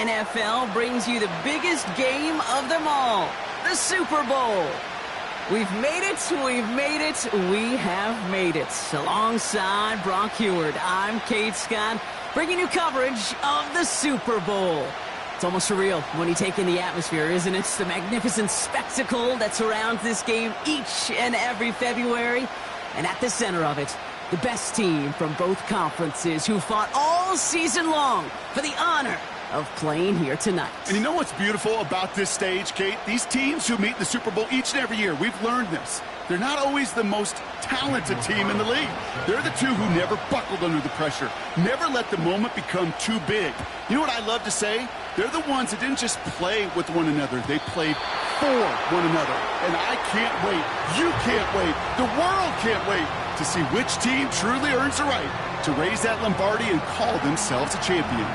NFL brings you the biggest game of them all, the Super Bowl. We've made it, we have made it. Alongside Brock Heward, I'm Kate Scott, bringing you coverage of the Super Bowl. It's almost surreal when you take in the atmosphere, isn't it? The magnificent spectacle that surrounds this game each and every February. And at the center of it, the best team from both conferences who fought all season long for the honor of playing here tonight. And you know what's beautiful about this stage, Kate? These teams who meet in the Super Bowl each and every year, we've learned this. They're not always the most talented team in the league. They're the two who never buckled under the pressure, never let the moment become too big. You know what I love to say? They're the ones that didn't just play with one another. They played for one another. And I can't wait. You can't wait. The world can't wait to see which team truly earns the right to raise that Lombardi and call themselves a champion.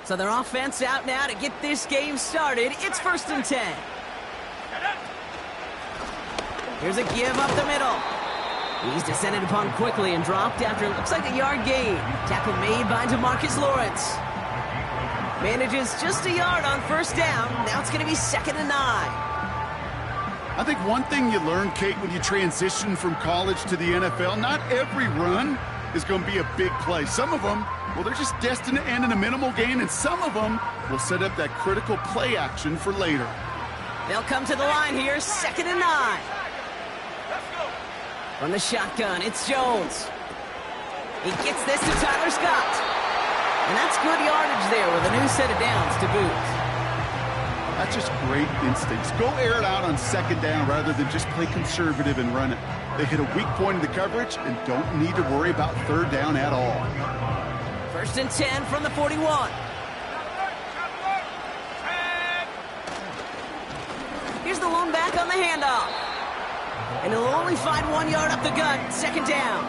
So their offense out now to get this game started. It's 1st and 10. Here's a give up the middle. He's descended upon quickly and dropped after it looks like a yard gain. Tackle made by DeMarcus Lawrence. Manages just a yard on 1st down. Now it's going to be 2nd and 9. I think one thing you learn, Kate, when you transition from college to the NFL, not every run is going to be a big play. Some of them, well, they're just destined to end in a minimal gain, and some of them will set up that critical play action for later. They'll come to the line here, 2nd and 9. From the shotgun, it's Jones. He gets this to Tyler Scott. And that's good yardage there with a new set of downs to boot. That's just great instincts. Go air it out on 2nd down rather than just play conservative and run it. They hit a weak point in the coverage and don't need to worry about 3rd down at all. 1st and 10 from the 41. Here's the lone back on the handoff. And he'll only find 1 yard up the gut, 2nd down.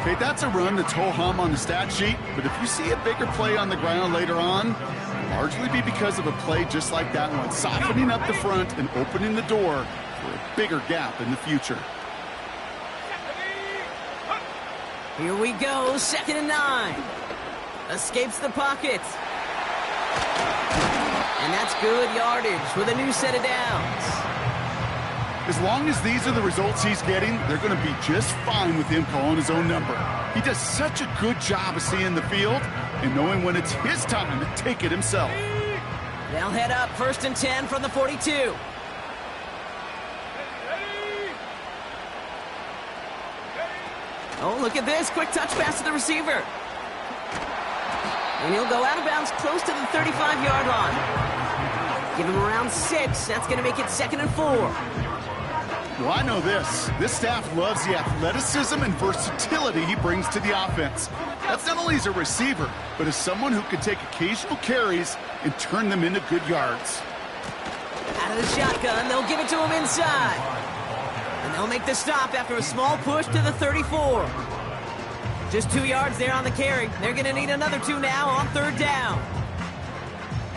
Okay, that's a run that's ho-hum on the stat sheet, but if you see a bigger play on the ground later on, it'll largely be because of a play just like that one, softening up the front and opening the door for a bigger gap in the future. Here we go, 2nd and 9. Escapes the pocket. And that's good yardage with a new set of downs. As long as these are the results he's getting, they're going to be just fine with him calling his own number. He does such a good job of seeing the field and knowing when it's his time to take it himself. They'll head up 1st and 10 from the 42. Oh, look at this. Quick touch pass to the receiver. And he'll go out of bounds close to the 35-yard line. Give him around 6. That's going to make it 2nd and 4. Well, I know this. This staff loves the athleticism and versatility he brings to the offense. That's not only as a receiver, but as someone who can take occasional carries and turn them into good yards. Out of the shotgun, they'll give it to him inside. And they'll make the stop after a small push to the 34. Just 2 yards there on the carry. They're going to need another 2 now on 3rd down.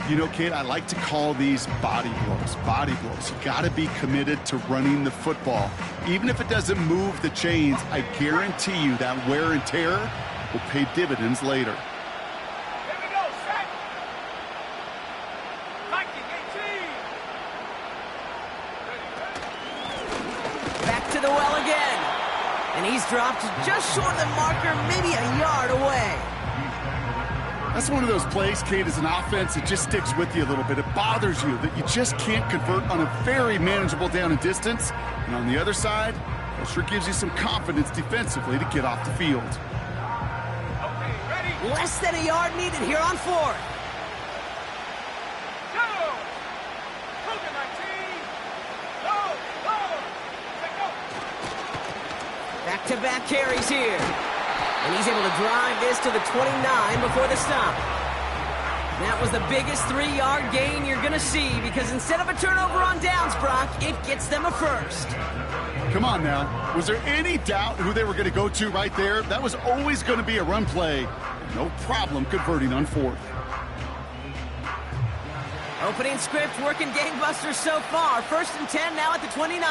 You know, Kate, I like to call these body blows. Body blows. You got to be committed to running the football. Even if it doesn't move the chains, I guarantee you that wear and tear will pay dividends later. Back to the well again. And he's dropped just short of the marker, maybe a yard away. That's one of those plays, Kate, as an offense that just sticks with you a little bit. It bothers you that you just can't convert on a very manageable down and distance. And on the other side, it sure gives you some confidence defensively to get off the field. Less than a yard needed here on 4th. Back-to-back carries here. And he's able to drive this to the 29 before the stop. That was the biggest 3-yard gain you're going to see because instead of a turnover on downs, Brock, it gets them a first. Come on now. Was there any doubt who they were going to go to right there? That was always going to be a run play. No problem converting on 4th. Opening script working gangbusters so far. 1st and 10 now at the 29.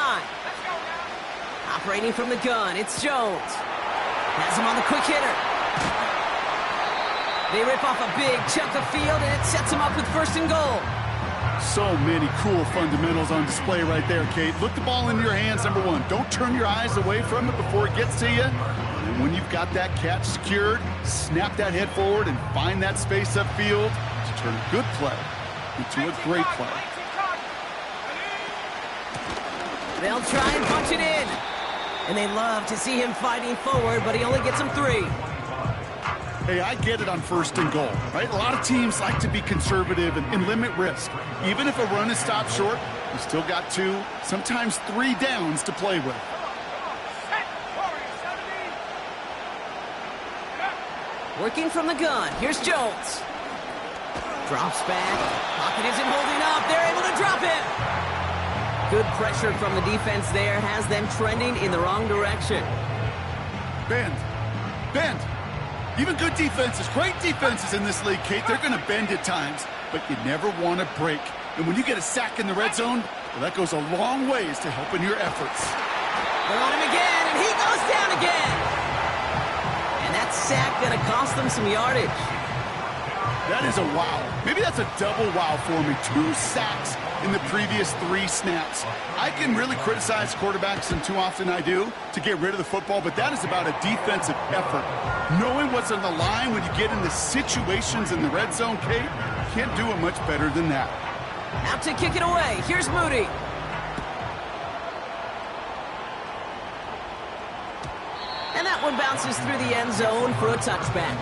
Operating from the gun, it's Jones. Has him on the quick hitter. They rip off a big chunk of field, and it sets them up with 1st and goal. So many cool fundamentals on display right there, Kate. Look the ball into your hands, number 1. Don't turn your eyes away from it before it gets to you. And when you've got that catch secured, snap that head forward and find that space upfield to turn a good play into a great play. They'll try and punch it in. And they love to see him fighting forward, but he only gets them 3. Hey, I get it on 1st and goal, right? A lot of teams like to be conservative and limit risk. Even if a run is stopped short, you still got 2, sometimes 3 downs to play with. Working from the gun, here's Jones. Drops back, pocket isn't holding up, they're able to drop him. Good pressure from the defense there has them trending in the wrong direction. Bend. Even good defenses, great defenses in this league, Kate, they're going to bend at times, but you never want to break. And when you get a sack in the red zone, well, that goes a long ways to helping your efforts. They're on him again, and he goes down again. And that sack going to cost them some yardage. That is a wow. Maybe that's a double wow for me. 2 sacks in the previous 3 snaps. I can really criticize quarterbacks, and too often I do, to get rid of the football, but that is about a defensive effort. Knowing what's on the line when you get into situations in the red zone, Kate, can't do it much better than that. Out to kick it away. Here's Moody. And that one bounces through the end zone for a touchback.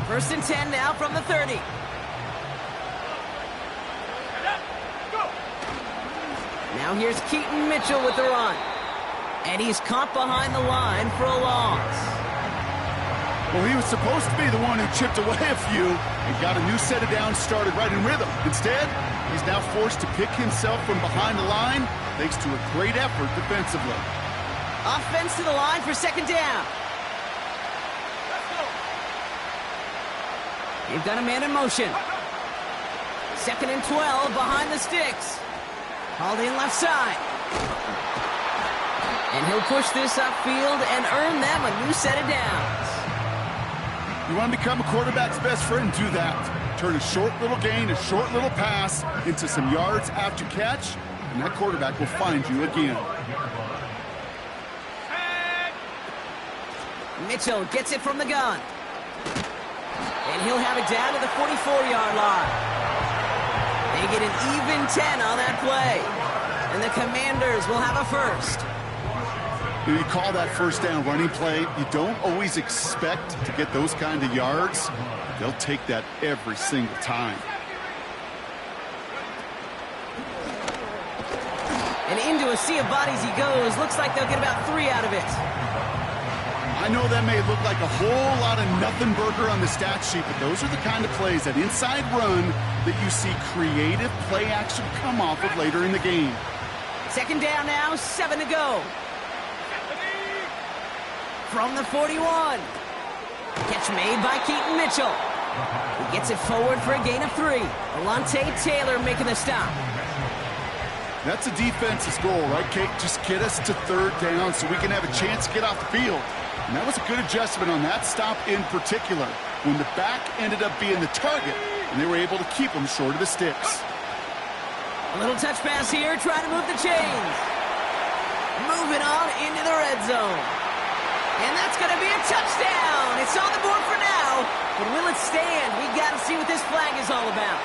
First and 10 now from the 30. Now here's Keaton Mitchell with the run. And he's caught behind the line for a loss. Well, he was supposed to be the one who chipped away a few and got a new set of downs started right in rhythm. Instead, he's now forced to pick himself from behind the line thanks to a great effort defensively. Offense to the line for 2nd down. They've got a man in motion. 2nd and 12 behind the sticks. Called in left side. And he'll push this upfield and earn them a new set of downs. You want to become a quarterback's best friend? Do that. Turn a short little gain, a short little pass into some yards after catch, and that quarterback will find you again. Mitchell gets it from the gun. And he'll have it down to the 44-yard line. They get an even 10 on that play. And the Commanders will have a first. You call that 1st down running play. You don't always expect to get those kind of yards. They'll take that every single time. And into a sea of bodies he goes. Looks like they'll get about 3 out of it. I know that may look like a whole lot of nothing burger on the stat sheet, but those are the kind of plays, that inside run, that you see creative play action come off of later in the game. 2nd down now, 7 to go. From the 41. Catch made by Keaton Mitchell. He gets it forward for a gain of 3. Alontae Taylor making the stop. That's a defense's goal, right, Kate? Just get us to 3rd down so we can have a chance to get off the field. And that was a good adjustment on that stop in particular, when the back ended up being the target, and they were able to keep them short of the sticks. A little touch pass here, trying to move the chains. Moving on into the red zone. And that's going to be a touchdown. It's on the board for now, but will it stand? We got to see what this flag is all about.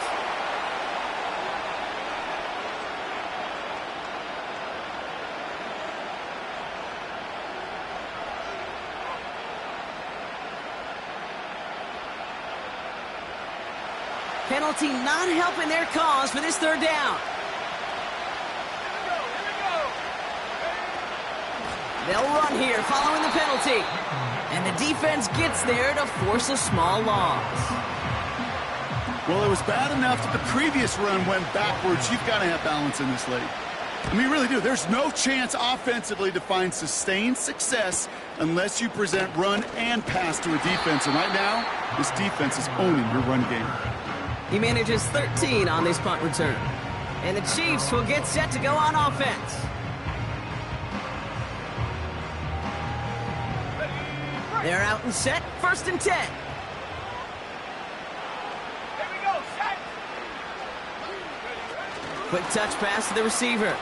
Penalty not helping their cause for this third down. They'll run here following the penalty. And the defense gets there to force a small loss. Well, it was bad enough that the previous run went backwards. You've got to have balance in this league. I mean, you really do. There's no chance offensively to find sustained success unless you present run and pass to a defense. And right now, this defense is owning your run game. He manages 13 on this punt return. And the Chiefs will get set to go on offense. They're out and set, 1st and 10. Quick touch pass to the receiver.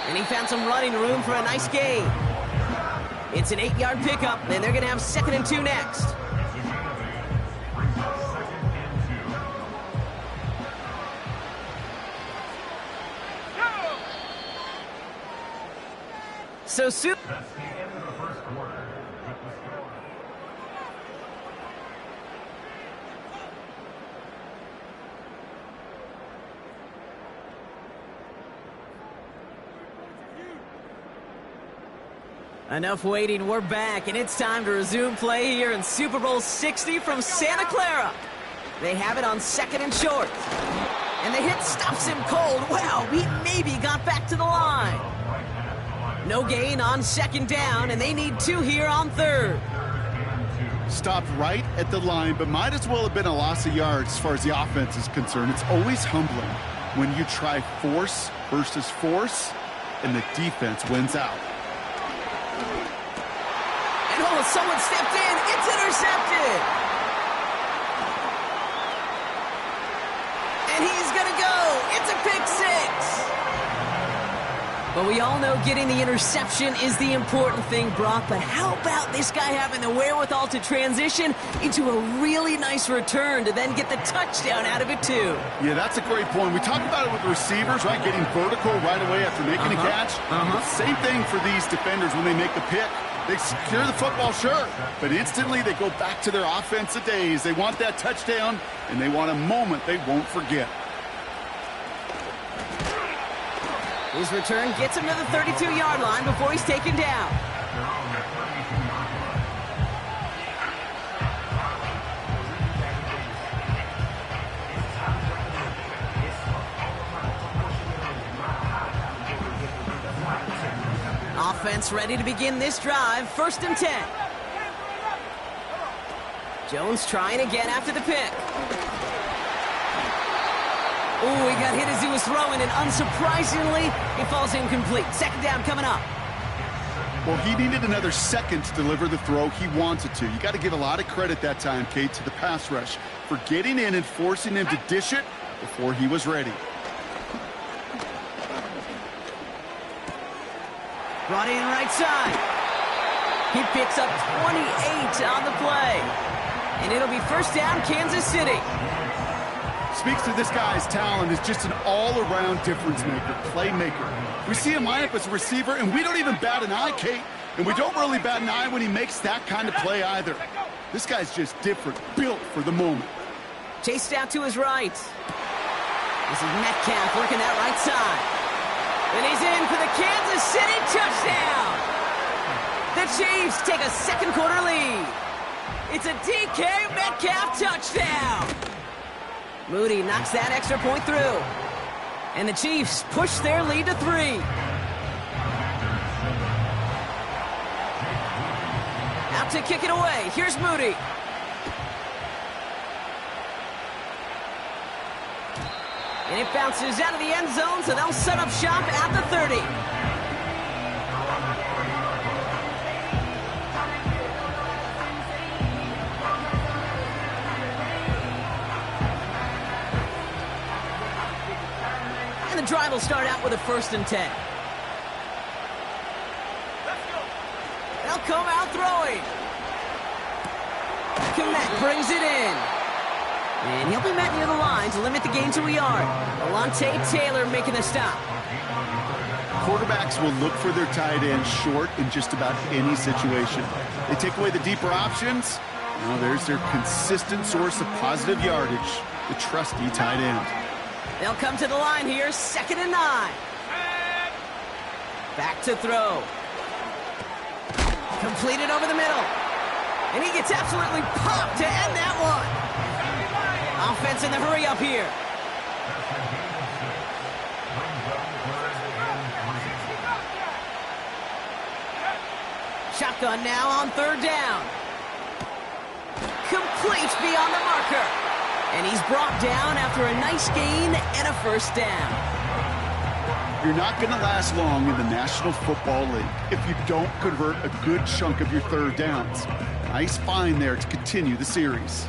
And he found some running room for a nice gain. It's an 8-yard pickup, and they're going to have 2nd and 2 next. So soon. Enough waiting, we're back, and it's time to resume play here in Super Bowl 60 from Santa Clara. They have it on 2nd and short. And the hit stops him cold. Wow, he maybe got back to the line. No gain on 2nd down, and they need 2 here on 3rd. Stopped right at the line, but might as well have been a loss of yards as far as the offense is concerned. It's always humbling when you try force versus force, and the defense wins out. And oh, someone stepped in. It's intercepted. And he's going to go. It's a pick 6. But we all know getting the interception is the important thing, Brock. But how about this guy having the wherewithal to transition into a really nice return to then get the touchdown out of it, too? Yeah, that's a great point. We talk about it with receivers, right? Getting vertical right away after making a catch. Same thing for these defenders when they make the pick. They secure the football, sure, but instantly they go back to their offensive days. They want that touchdown, and they want a moment they won't forget. His return gets him to the 32-yard line before he's taken down. Offense ready to begin this drive, 1st and 10. Jones trying again after the pick. Oh, he got hit as he was throwing, and unsurprisingly, he falls incomplete. 2nd down coming up. Well, he needed another second to deliver the throw he wanted to. You got to give a lot of credit that time, Kate, to the pass rush for getting in and forcing him to dish it before he was ready. Brought in right side. He picks up 28 on the play. And it'll be 1st down, Kansas City. Speaks to this guy's talent as just an all-around difference maker, playmaker. We see him line up as a receiver, and we don't even bat an eye, Kate. And we don't really bat an eye when he makes that kind of play either. This guy's just different, built for the moment. Chased out to his right. This is Metcalf working that right side. And he's in for the Kansas City touchdown. The Chiefs take a 2nd quarter lead. It's a DK Metcalf touchdown. Moody knocks that extra point through. And the Chiefs push their lead to 3. Out to kick it away. Here's Moody. And it bounces out of the end zone, so they'll set up shop at the 30. And the drive will start out with a 1st and 10. They'll come out throwing. Komet brings it in. And he'll be met near the line to limit the gain to a yard. Alontae Taylor making the stop. Quarterbacks will look for their tight end short in just about any situation. They take away the deeper options, Well, there's their consistent source of positive yardage, the trusty tight end. They'll come to the line here, 2nd and 9. Back to throw. Completed over the middle. And he gets absolutely popped to end that one. Offense in the hurry up here. Shotgun now on 3rd down. Complete beyond the marker. And he's brought down after a nice gain and a 1st down. You're not going to last long in the National Football League if you don't convert a good chunk of your 3rd downs. Nice find there to continue the series.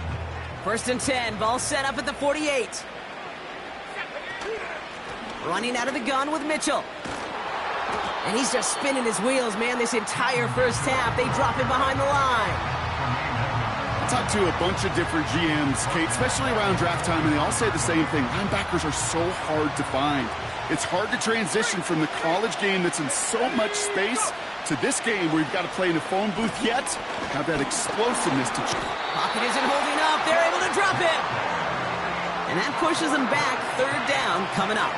1st and 10, ball set up at the 48. Running out of the gun with Mitchell. And he's just spinning his wheels, man, this entire 1st half. They drop him behind the line. I talked to a bunch of different GMs, Kate, especially around draft time, and they all say the same thing. Linebackers are so hard to find. It's hard to transition from the college game that's in so much space to this game where you've got to play in a phone booth yet have that explosiveness to... Pocket isn't holding up. They're able to drop it. And that pushes them back. 3rd down coming up.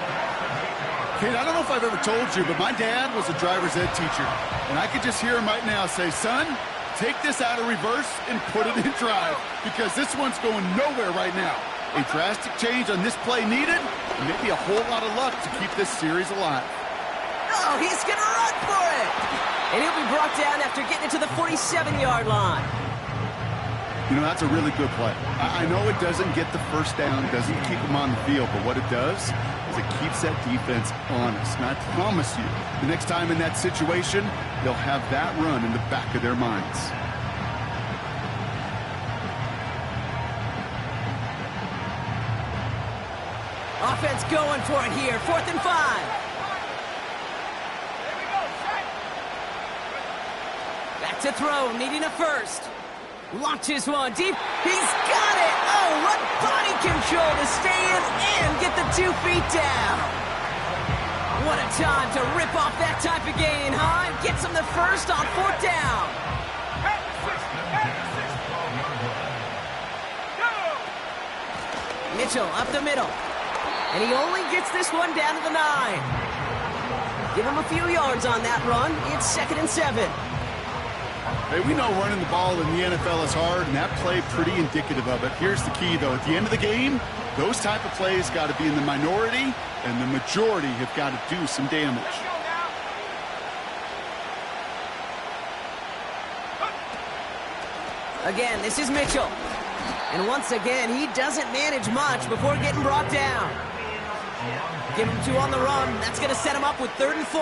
Kate, I don't know if I've ever told you, but my dad was a driver's ed teacher. And I could just hear him right now say, son, take this out of reverse and put it in drive because this one's going nowhere right now. A drastic change on this play needed, and maybe a whole lot of luck to keep this series alive. Oh, he's going to run for it. And he'll be brought down after getting it to the 47-yard line. You know, that's a really good play. I know it doesn't get the 1st down, doesn't keep them on the field, but what it does is it keeps that defense honest. And I promise you, the next time in that situation, they'll have that run in the back of their minds. Offense going for it here. 4th and 5. Back to throw, needing a 1st. Launches one deep. He's got it. Oh, what body control to stay in and get the 2 feet down. What a time to rip off that type of gain, huh? Gets him the 1st on 4th down. Mitchell up the middle. And he only gets this one down to the 9. Give him a few yards on that run. It's 2nd and 7. Hey, we know running the ball in the NFL is hard, and that play pretty indicative of it. Here's the key, though. At the end of the game, those type of plays got to be in the minority, and the majority have got to do some damage. Again, this is Mitchell. And once again, he doesn't manage much before getting brought down. Give him 2 on the run. That's going to set him up with 3rd and 4.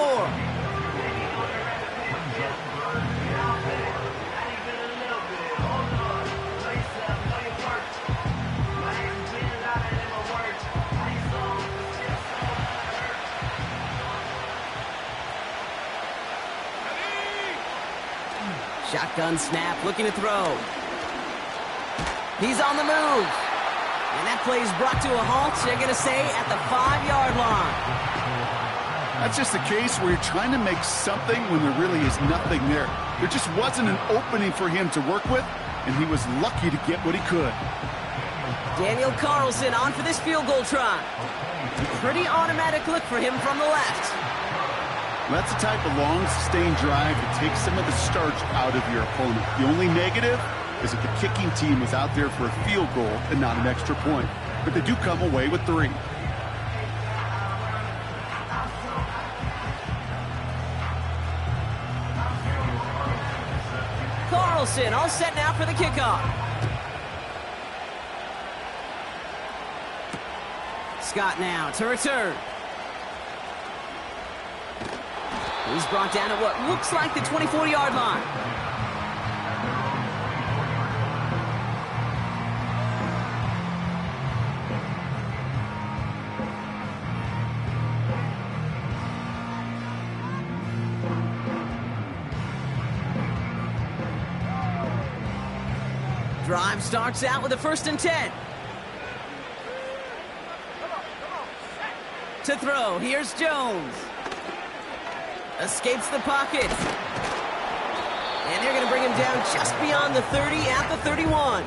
Shotgun snap, looking to throw. He's on the move. And that play is brought to a halt, they're going to say, at the 5-yard line. That's just the case where you're trying to make something when there really is nothing there. There just wasn't an opening for him to work with, and he was lucky to get what he could. Daniel Carlson on for this field goal try. Pretty automatic look for him from the left. That's the type of long, sustained drive that takes some of the starch out of your opponent. The only negative is that the kicking team was out there for a field goal and not an extra point. But they do come away with 3. Carlson all set now for the kickoff. Scott now to return. He's brought down at what looks like the 24-yard line. Drive starts out with a 1st and 10. To throw, here's Jones. Escapes the pocket. And they're going to bring him him down just beyond the 30 at the 31.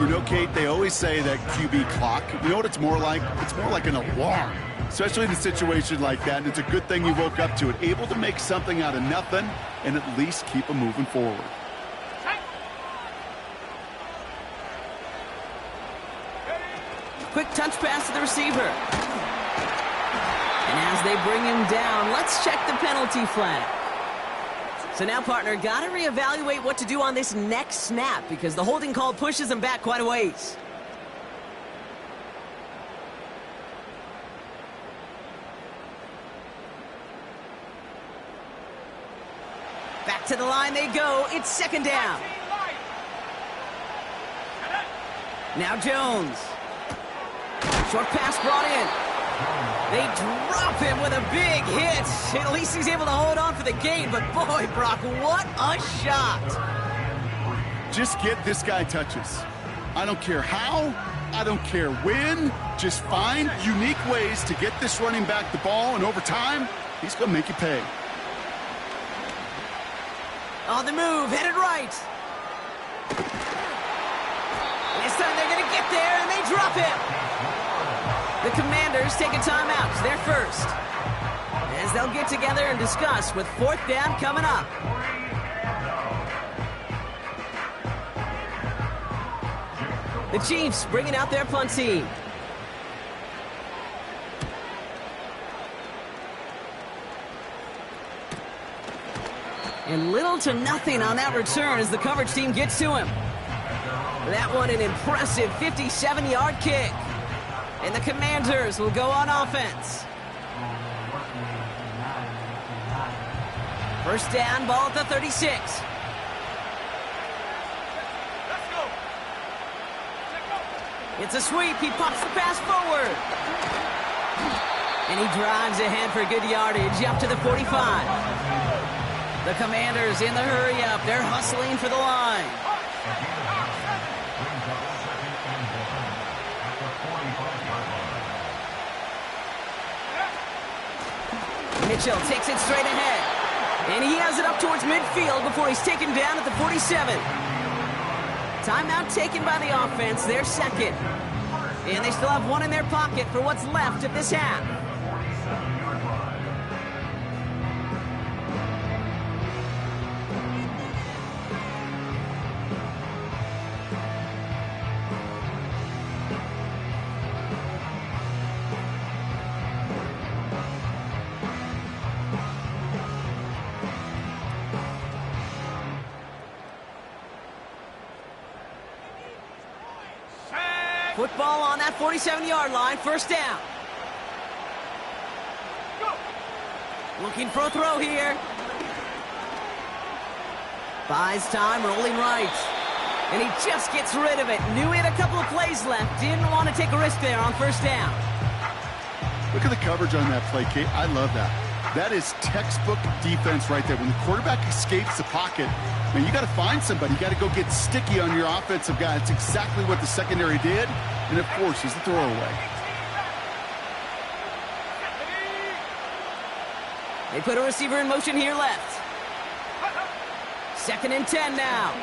You know, Kate, they always say that QB clock, you know what it's more like? It's more like an alarm, especially in a situation like that, and it's a good thing you woke up to it, able to make something out of nothing and at least keep them moving forward. Quick touch pass to the receiver. And as they bring him down, let's check the penalty flag. So now, partner, got to reevaluate what to do on this next snap because the holding call pushes him back quite a ways. Back to the line they go. It's second down. Now Jones. Short pass brought in. They drop him with a big hit. At least he's able to hold on for the gain. But boy, Brock, what a shot. Just get this guy touches. I don't care how. I don't care when. Just find unique ways to get this running back the ball. And over time, he's going to make you pay. On the move, headed right. This time they're going to get there, and they drop him. The Commanders take a timeout. They're first. As they'll get together and discuss with fourth down coming up. The Chiefs bringing out their punt team. And little to nothing on that return as the coverage team gets to him. That one an impressive 57-yard kick. And the Commanders will go on offense. First down, ball at the 36. It's a sweep. He pops the pass forward. And he drives ahead for good yardage up to the 45. The Commanders in the hurry-up. They're hustling for the line. Mitchell takes it straight ahead. And he has it up towards midfield before he's taken down at the 47. Timeout taken by the offense, their second. And they still have one in their pocket for what's left of this half. Football on that 47-yard line, first down. Looking for a throw here. Buys time, rolling right. And he just gets rid of it. Knew he had a couple of plays left. Didn't want to take a risk there on first down. Look at the coverage on that play, Kate. I love that. That is textbook defense right there. When the quarterback escapes the pocket, man, you got to find somebody. You got to go get sticky on your offensive guy. It's exactly what the secondary did, and it forces the throwaway. They put a receiver in motion here left. Second and 10 now.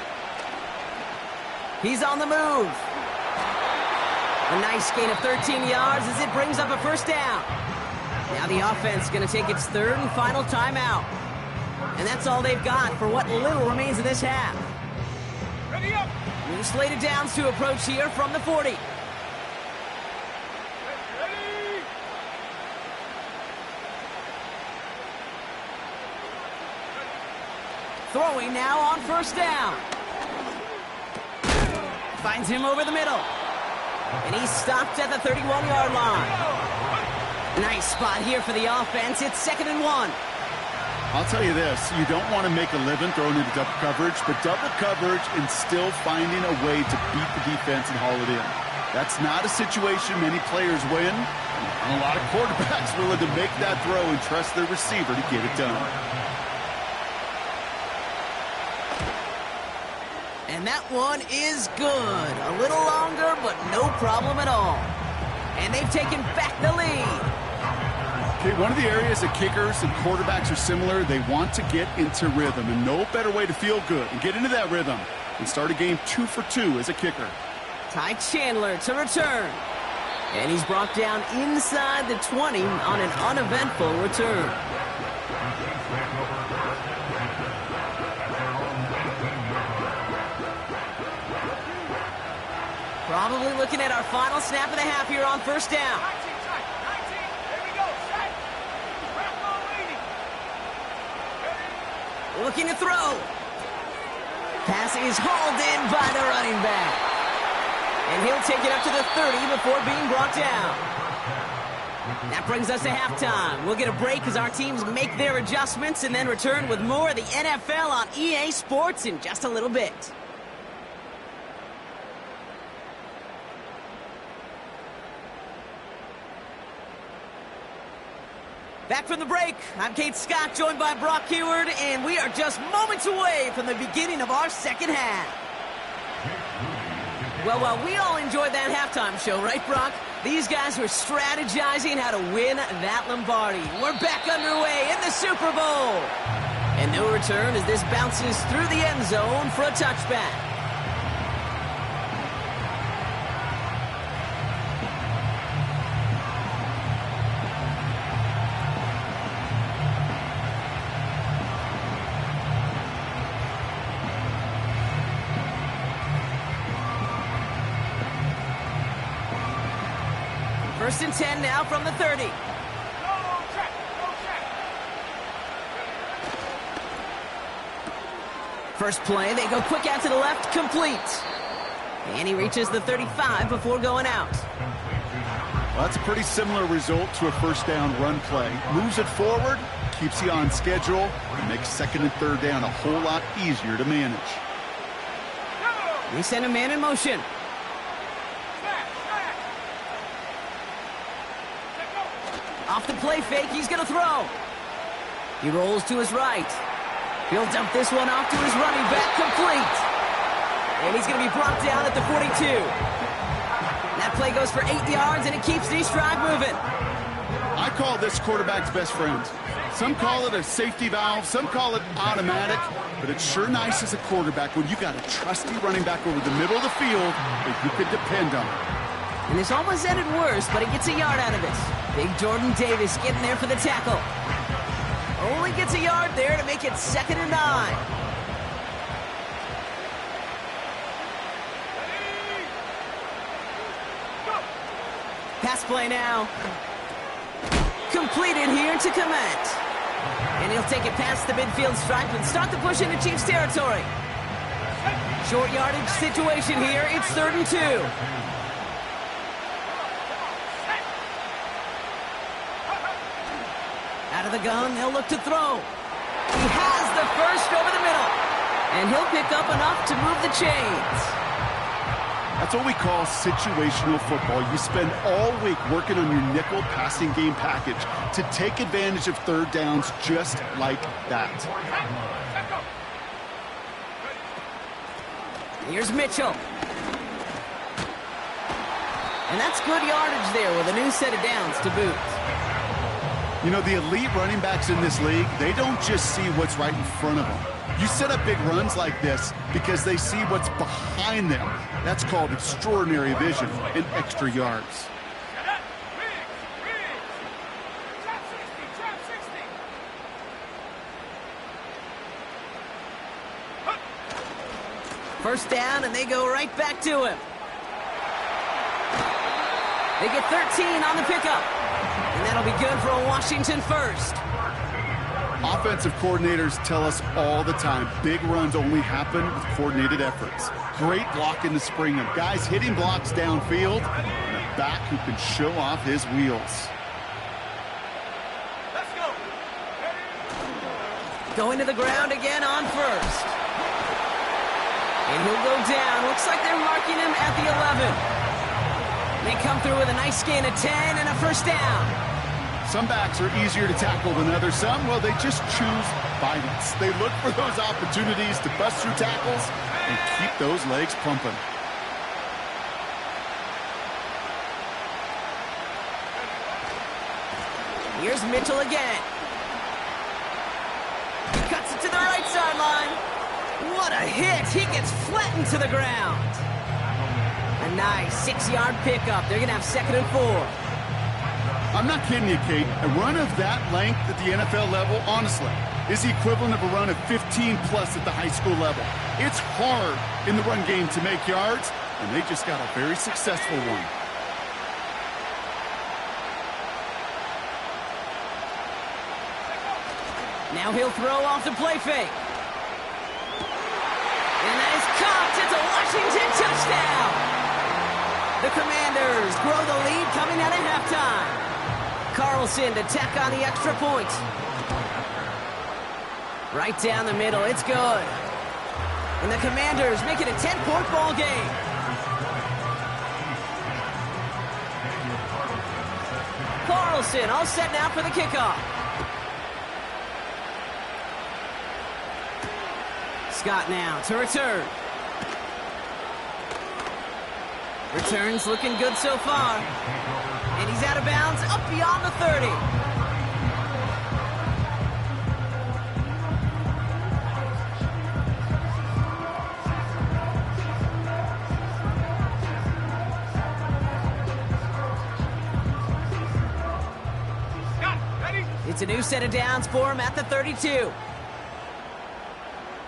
He's on the move. A nice gain of 13 yards as it brings up a first down. Now the offense going to take its third and final timeout. And that's all they've got for what little remains of this half. Ready up. New slated downs to approach here from the 40. Ready. Throwing now on first down. Finds him over the middle. And he's stopped at the 31-yard line. Nice spot here for the offense. It's second and 1. I'll tell you this, you don't want to make a living throwing into double coverage, but double coverage and still finding a way to beat the defense and haul it in. That's not a situation many players win, and a lot of quarterbacks willing to make that throw and trust their receiver to get it done. And that one is good. A little longer, but no problem at all. And they've taken back the lead. Okay, one of the areas that kickers and quarterbacks are similar, they want to get into rhythm, and no better way to feel good and get into that rhythm than start a game 2 for 2 as a kicker. Ty Chandler to return. And he's brought down inside the 20 on an uneventful return. Probably looking at our final snap of the half here on first down. 19, here we go, set. Rocco leading. Looking to throw. Pass is hauled in by the running back. And he'll take it up to the 30 before being brought down. That brings us to halftime. We'll get a break as our teams make their adjustments and then return with more of the NFL on EA Sports in just a little bit. Back from the break, I'm Kate Scott, joined by Brock Heward, and we are just moments away from the beginning of our second half. Well, we all enjoyed that halftime show, right, Brock? These guys were strategizing how to win that Lombardi. We're back underway in the Super Bowl. And no return as this bounces through the end zone for a touchback. First and 10 now from the 30. Go check. First play, they go quick out to the left, complete. And he reaches the 35 before going out. Well, that's a pretty similar result to a first down run play. Moves it forward, keeps you on schedule, and makes second and third down a whole lot easier to manage. We send a man in motion. Off the play fake, he's going to throw. He rolls to his right. He'll dump this one off to his running back, complete. And he's going to be brought down at the 42. That play goes for 8 yards, and it keeps the stride moving. I call this quarterback's best friend. Some call it a safety valve, some call it automatic, but it's sure nice as a quarterback when you got a trusty running back over the middle of the field that you can depend on. And this almost ended worse, but he gets a yard out of it. Big Jordan Davis getting there for the tackle. Only gets a yard there to make it 2nd and 9. Pass play now. Completed here to Komet. And he'll take it past the midfield stripe and start the push into Chiefs territory. Short yardage situation here. It's 3rd and 2. Out of the gun, they'll look to throw. He has the first over the middle. And he'll pick up enough to move the chains. That's what we call situational football. You spend all week working on your nickel passing game package to take advantage of third downs just like that. Here's Mitchell. And that's good yardage there with a new set of downs to boot. You know, the elite running backs in this league, they don't just see what's right in front of them. You set up big runs like this because they see what's behind them. That's called extraordinary vision and extra yards. First down, and they go right back to him. They get 13 on the pickup. And that'll be good for a Washington first. Offensive coordinators tell us all the time, big runs only happen with coordinated efforts. Great blocking to spring them. Guys hitting blocks downfield, and a back who can show off his wheels. Let's go. Going to the ground again on first. And he'll go down. Looks like they're marking him at the 11. They come through with a nice gain of 10 and a first down. Some backs are easier to tackle than others. Some, well, they just choose violence. They look for those opportunities to bust through tackles and keep those legs pumping. Here's Mitchell again. He cuts it to the right sideline. What a hit. He gets flattened to the ground. A nice 6-yard pickup. They're going to have 2nd and 4. I'm not kidding you, Kate. A run of that length at the NFL level, honestly, is the equivalent of a run of 15-plus at the high school level. It's hard in the run game to make yards, and they just got a very successful one. Now he'll throw off the play fake. And that is caught. It's a Washington touchdown. The Commanders grow the lead coming out at halftime. Carlson to tack on the extra point. Right down the middle. It's good. And the Commanders make it a 10-point ball game. Carlson all set now for the kickoff. Scott now to return. Returns looking good so far. And he's out of bounds up beyond the 30. Scott, ready? It's a new set of downs for him at the 32.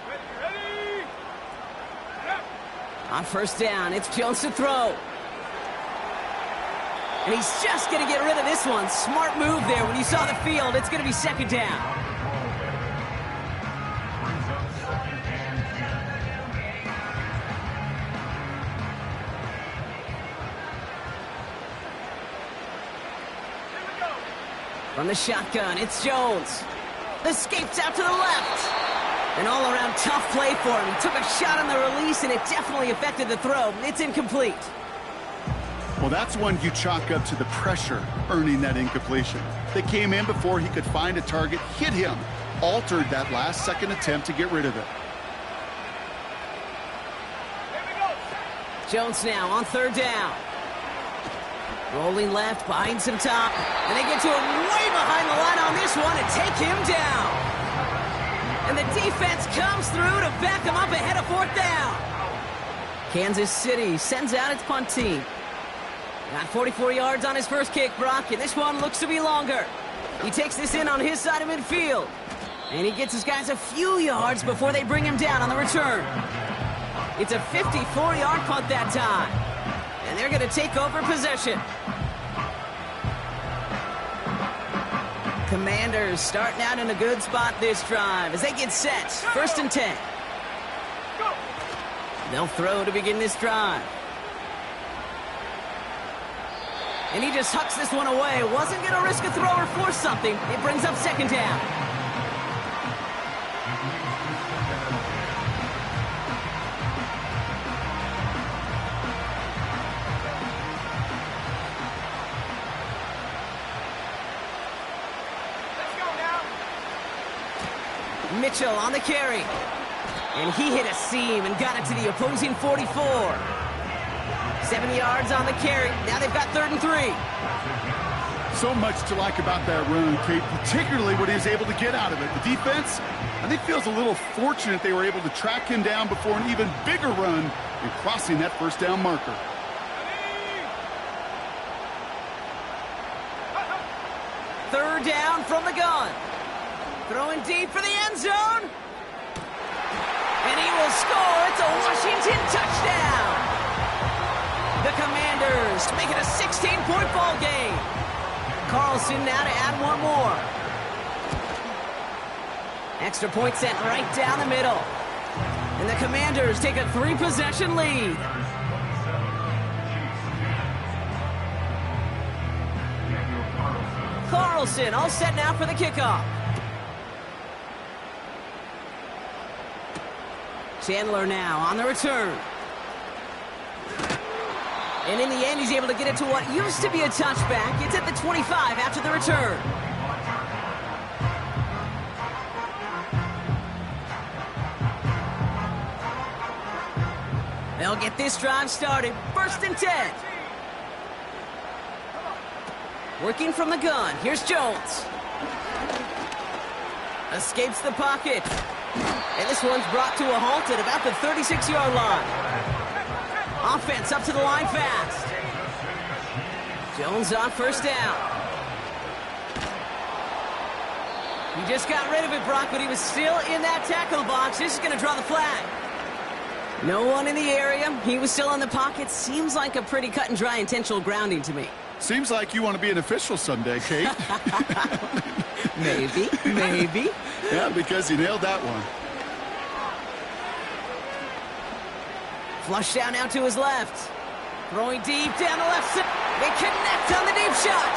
Ready? Yep. On first down, it's Jones to throw. And he's just going to get rid of this one. Smart move there. When you saw the field, it's going to be 2nd down. Here we go. From the shotgun, it's Jones. Escapes out to the left. An all-around tough play for him. He took a shot on the release, and it definitely affected the throw. It's incomplete. Well, that's one you chalk up to the pressure earning that incompletion. They came in before he could find a target, hit him, altered that last-second attempt to get rid of it. Here we go. Jones now on 3rd down. Rolling left, behind some top. And they get to him way behind the line on this one and take him down. And the defense comes through to back him up ahead of 4th down. Kansas City sends out its punt team. Got 44 yards on his first kick, Brock, and this one looks to be longer. He takes this in on his side of midfield. And he gets his guys a few yards before they bring him down on the return. It's a 54-yard punt that time. And they're going to take over possession. Commanders starting out in a good spot this drive as they get set. 1st and 10. Go. They'll throw to begin this drive. And he just hucks this one away. Wasn't going to risk a throw or force something. It brings up 2nd down. Let's go now. Mitchell on the carry. And he hit a seam and got it to the opposing 44. 7 yards on the carry. Now they've got 3rd and 3. So much to like about that run, Kate, particularly what he was able to get out of it. The defense, I think, feels a little fortunate they were able to track him down before an even bigger run and crossing that 1st down marker. Third down from the gun. Throwing deep for the end zone. And he will score. It's a Washington touchdown. The Commanders make it a 16-point ball game. Carlson now to add one more. Extra point sent right down the middle. And the Commanders take a 3-possession lead. Carlson all set now for the kickoff. Chandler now on the return. And in the end, he's able to get it to what used to be a touchback. It's at the 25 after the return. They'll get this drive started. 1st and 10. Working from the gun. Here's Jones. Escapes the pocket. And this one's brought to a halt at about the 36-yard line. Offense up to the line fast. Jones on first down. He just got rid of it, Brock, but he was still in that tackle box. This is going to draw the flag. No one in the area. He was still in the pocket. Seems like a pretty cut and dry intentional grounding to me. Seems like you want to be an official someday, Kate. Maybe. Yeah, because you nailed that one. Flush down now to his left. Throwing deep down the left side. They connect on the deep shot.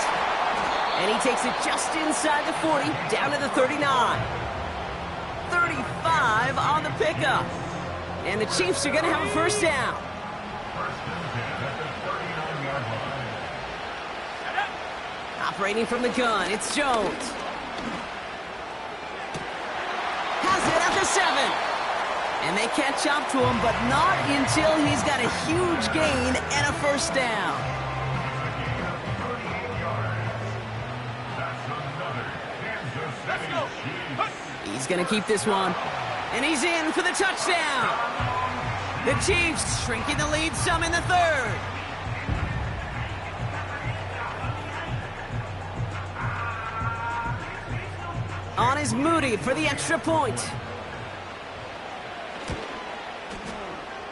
And he takes it just inside the 40, down to the 39. 35 on the pickup. And the Chiefs are going to have a first down. Operating from the gun, it's Jones. Has it at the 7. And they catch up to him, but not until he's got a huge gain and a first down. He's going to keep this one. And he's in for the touchdown. The Chiefs shrinking the lead some in the third. On is Moody for the extra point.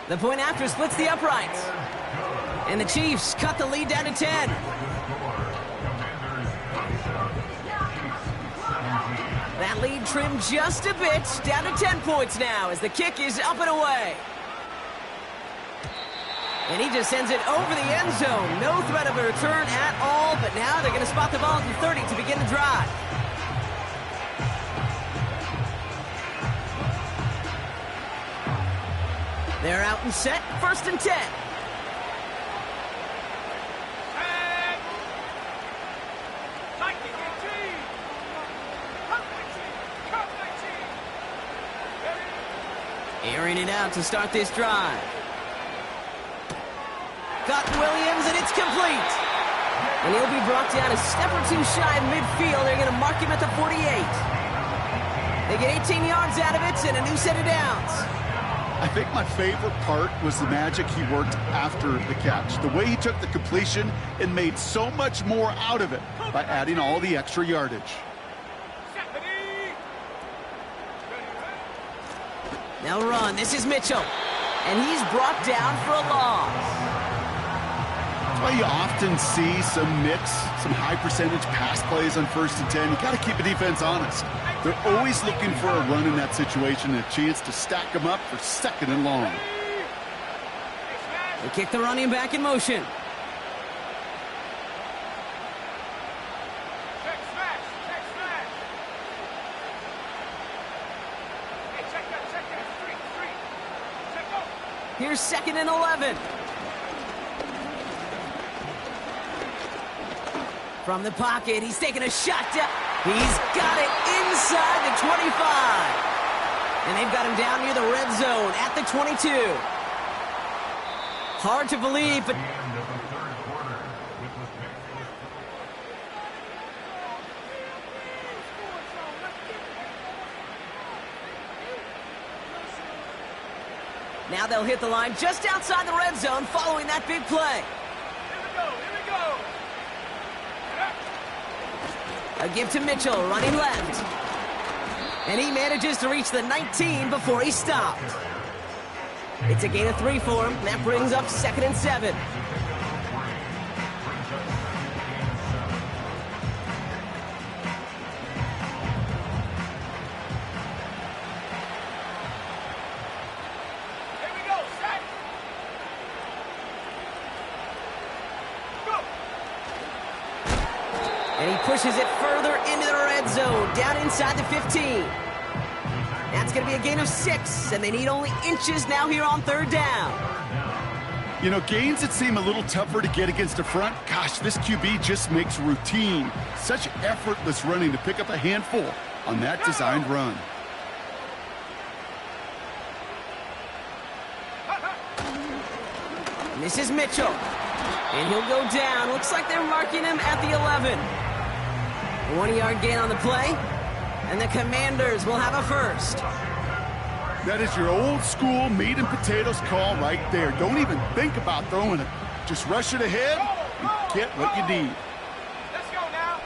The point after splits the uprights. And the Chiefs cut the lead down to 10. That lead trimmed just a bit, down to 10 points now as the kick is up and away. And he just sends it over the end zone. No threat of a return at all, but now they're going to spot the ball at the 30 to begin the drive. They're out and set, first and 10. Airing it out to start this drive. Got Williams, and it's complete. And he'll be brought down a step or two shy of midfield. They're going to mark him at the 48. They get 18 yards out of it and a new set of downs. I think my favorite part was the magic he worked after the catch. The way he took the completion and made so much more out of it by adding all the extra yardage. Now run. This is Mitchell. And he's brought down for a loss. That's why you often see some mix, some high-percentage pass plays on first and 10. You got to keep a defense honest. They're always looking for a run in that situation and a chance to stack them up for second and long. They kick the running back in motion. Here's second and 11. From the pocket, he's taking a shot down. He's got it inside the 25. And they've got him down near the red zone at the 22. Hard to believe, but... Now they'll hit the line just outside the red zone following that big play. A give to Mitchell, running left. And he manages to reach the 19 before he stopped. It's a gain of 3 for him. That brings up second and 7. And he pushes it further into the red zone, down inside the 15. That's going to be a gain of 6, and they need only inches now here on third down. You know, gains that seem a little tougher to get against the front, gosh, this QB just makes routine. Such effortless running to pick up a handful on that designed run. And this is Mitchell. And he'll go down. Looks like they're marking him at the 11. A 1-yard gain on the play. And the Commanders will have a first. That is your old school meat and potatoes call right there. Don't even think about throwing it. Just rush it ahead and get what you need. Let's go now.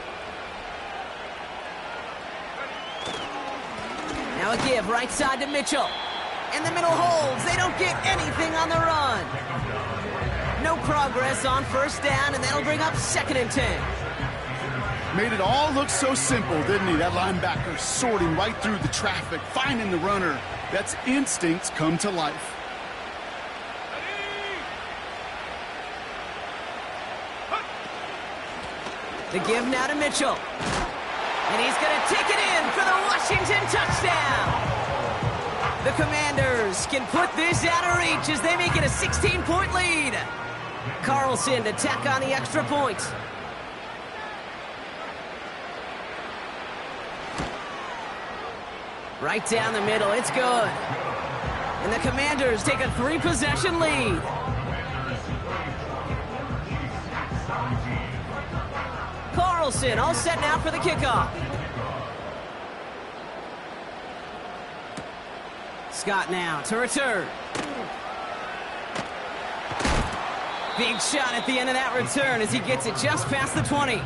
Now a give right side to Mitchell. And the middle holds. They don't get anything on the run. No progress on first down, and that'll bring up 2nd and 10. Made it all look so simple, didn't he? That linebacker sorting right through the traffic, finding the runner. That's instincts come to life. The give now to Mitchell. And he's going to take it in for the Washington touchdown. The Commanders can put this out of reach as they make it a 16-point lead. Carlson to tack on the extra point. Right down the middle, it's good. And the Commanders take a 3-possession lead. Carlson all set now for the kickoff. Scott now to return. Big shot at the end of that return as he gets it just past the 20.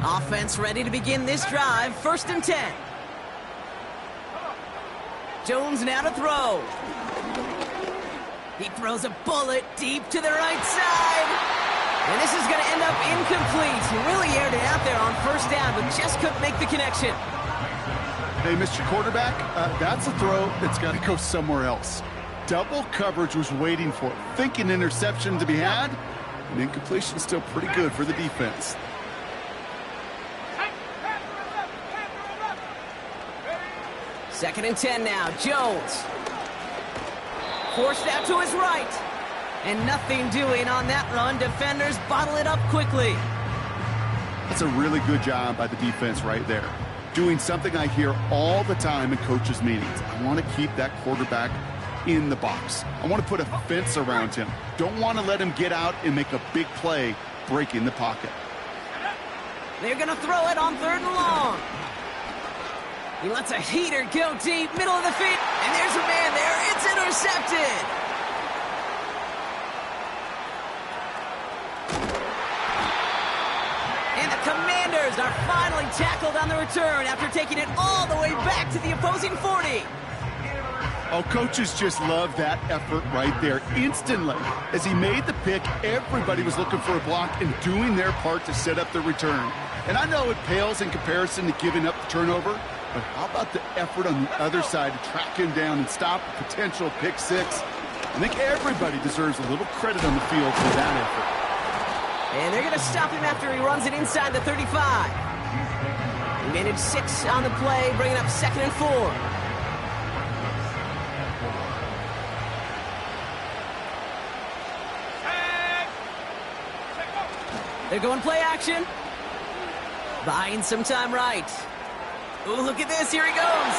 Offense ready to begin this drive. 1st and 10. Jones now to throw. He throws a bullet deep to the right side. And this is going to end up incomplete. He really aired it out there on first down, but just couldn't make the connection. Hey, Mr. Quarterback, that's a throw that's got to go somewhere else. Double coverage was waiting for it. Thinking interception to be had, and incompletion still pretty good for the defense. 2nd and 10 now. Jones. Forced out to his right. And nothing doing on that run. Defenders bottle it up quickly. That's a really good job by the defense right there. Doing something I hear all the time in coaches' meetings. I want to keep that quarterback in the box. I want to put a fence around him. Don't want to let him get out and make a big play breaking the pocket. They're going to throw it on 3rd and long. He lets a heater go deep, middle of the field, and there's a man there. It's intercepted. And the Commanders are finally tackled on the return after taking it all the way back to the opposing 40. Oh, coaches just love that effort right there. Instantly, as he made the pick, everybody was looking for a block and doing their part to set up the return. And I know it pales in comparison to giving up the turnover, but how about the effort on the other side to track him down and stop a potential pick six? I think everybody deserves a little credit on the field for that effort. And they're going to stop him after he runs it inside the 35. He managed 6 on the play, bringing up 2nd and 4. They're going play action. Buying some time right. Ooh, look at this. Here he goes.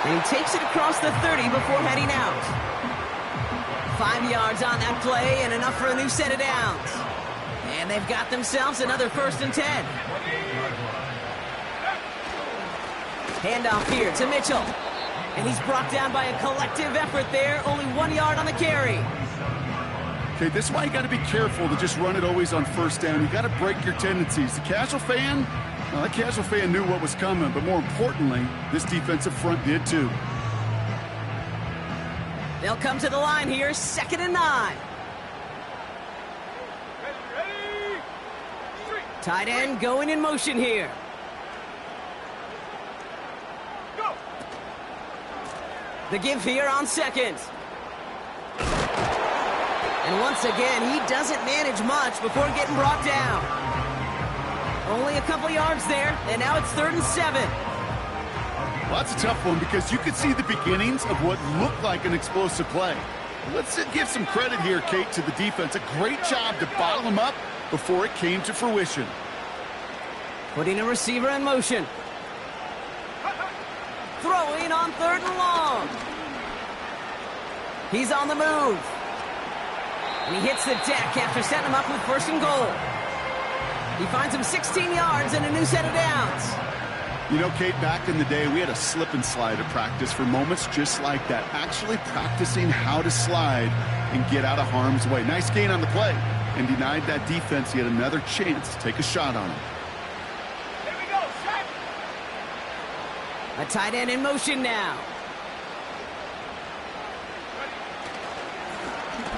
And he takes it across the 30 before heading out. 5 yards on that play and enough for a new set of downs. And they've got themselves another 1st and 10. Handoff here to Mitchell. And he's brought down by a collective effort there. Only 1 yard on the carry. Okay, this is why you got to be careful to just run it always on first down. You got to break your tendencies. The casual fan, well, that casual fan knew what was coming, but more importantly, this defensive front did too. They'll come to the line here, 2nd and 9. Tight end going in motion here. Go. The give here on 2nd. And once again, he doesn't manage much before getting brought down. Only a couple yards there, and now it's 3rd and 7. Well, that's a tough one because you could see the beginnings of what looked like an explosive play. Let's give some credit here, Kate, to the defense. A great job to bottle him up before it came to fruition. Putting a receiver in motion. Throwing on 3rd and long. He's on the move. And he hits the deck after setting him up with first and goal. He finds him 16 yards and a new set of downs. You know, Kate, back in the day, we had a slip and slide at practice for moments just like that. Actually practicing how to slide and get out of harm's way. Nice gain on the play. And denied that defense yet another chance to take a shot on him. Here we go, Shaq. A tight end in motion now.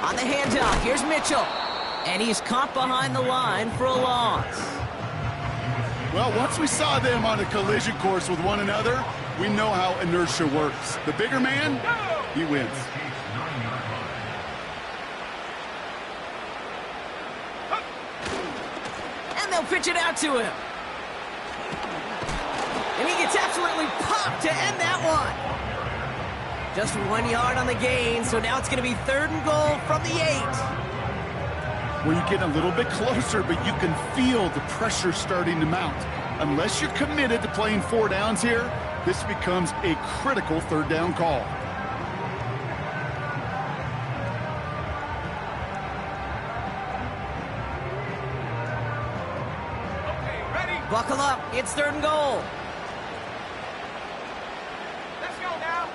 On the handoff, here's Mitchell. And he's caught behind the line for a loss. Well, once we saw them on a collision course with one another, we know how inertia works. The bigger man, he wins. And they'll pitch it out to him. And he gets absolutely popped to end that one. Just 1 yard on the gain, so now it's going to be 3rd and goal from the 8. Well, you get a little bit closer, but you can feel the pressure starting to mount. Unless you're committed to playing 4 downs here, this becomes a critical 3rd down call. Okay, ready? Buckle up, it's 3rd and goal. Let's go now.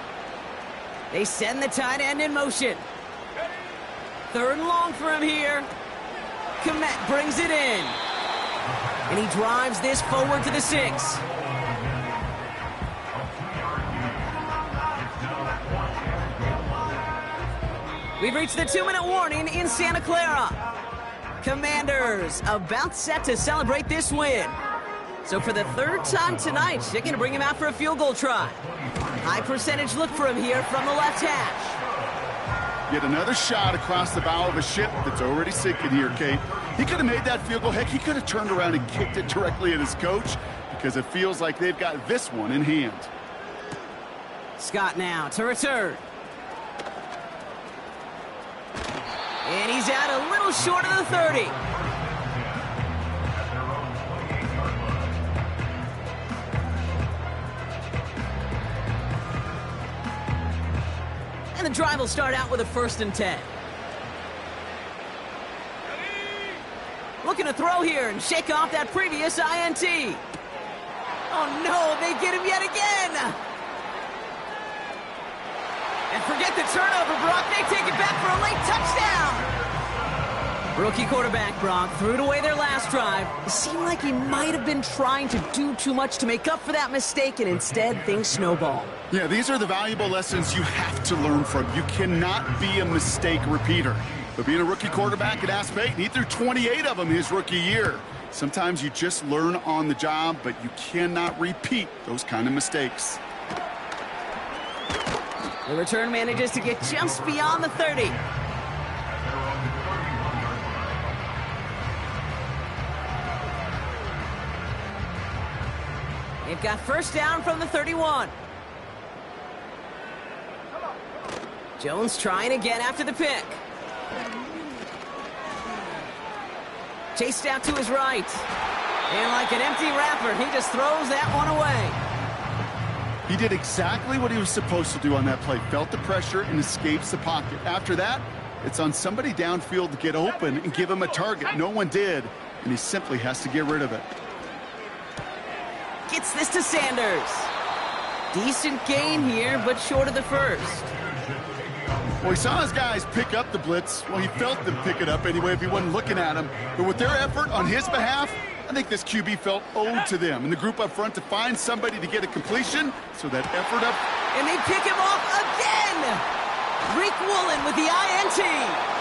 They send the tight end in motion. Ready? 3rd and long for him here. Komet brings it in. And he drives this forward to the 6. We've reached the 2-minute warning in Santa Clara. Commanders about set to celebrate this win. So for the 3rd time tonight, they're going to bring him out for a field goal try. High percentage look for him here from the left hash. Yet another shot across the bow of a ship that's already sinking here, Kate. He could have made that field goal. Heck, he could have turned around and kicked it directly at his coach because it feels like they've got this one in hand. Scott now to return. And he's out a little short of the 30. And the drive will start out with a 1st and 10. Looking to throw here and shake off that previous INT. Oh no, they get him yet again. And forget the turnover, Brock. They take it back for a late touchdown. Rookie quarterback Brock threw it away their last drive. It seemed like he might have been trying to do too much to make up for that mistake, and instead things snowball. Yeah, these are the valuable lessons you have to learn from. You cannot be a mistake repeater. But being a rookie quarterback at Ask Peyton, he threw 28 of them his rookie year. Sometimes you just learn on the job, but you cannot repeat those kind of mistakes. The return manages to get just beyond the 30. They've got 1st down from the 31. Jones trying again after the pick. Chased out to his right. And like an empty wrapper, he just throws that one away. He did exactly what he was supposed to do on that play. Felt the pressure and escapes the pocket. After that, it's on somebody downfield to get open and give him a target. No one did, and he simply has to get rid of it. Gets this to Sanders. Decent gain here, but short of the 1st. Well, he saw his guys pick up the blitz. Well, he felt them pick it up anyway if he wasn't looking at him. But with their effort on his behalf, I think this QB felt owed to them and the group up front to find somebody to get a completion. So that effort up. And they pick him off again. Rick Woolen with the INT.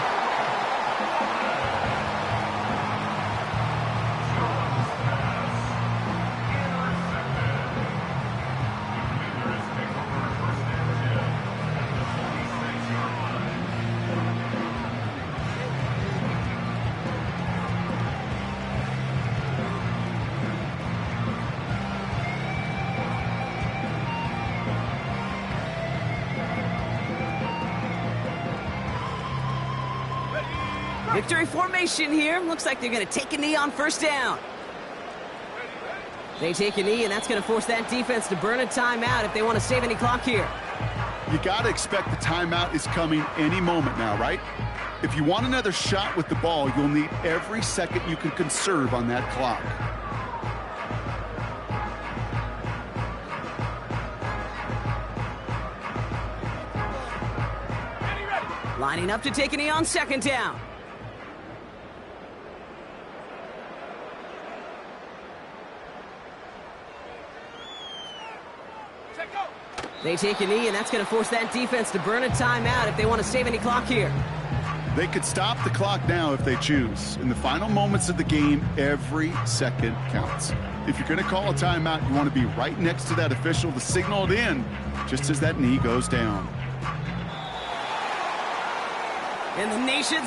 Victory formation here. Looks like they're going to take a knee on 1st down. They take a knee, and that's going to force that defense to burn a timeout if they want to save any clock here. You got to expect the timeout is coming any moment now, right? If you want another shot with the ball, you'll need every second you can conserve on that clock. Lining up to take a knee on second down. They take a knee, and that's going to force that defense to burn a timeout if they want to save any clock here. They could stop the clock now if they choose. In the final moments of the game, every second counts. If you're going to call a timeout, you want to be right next to that official to signal it in just as that knee goes down. And the nation's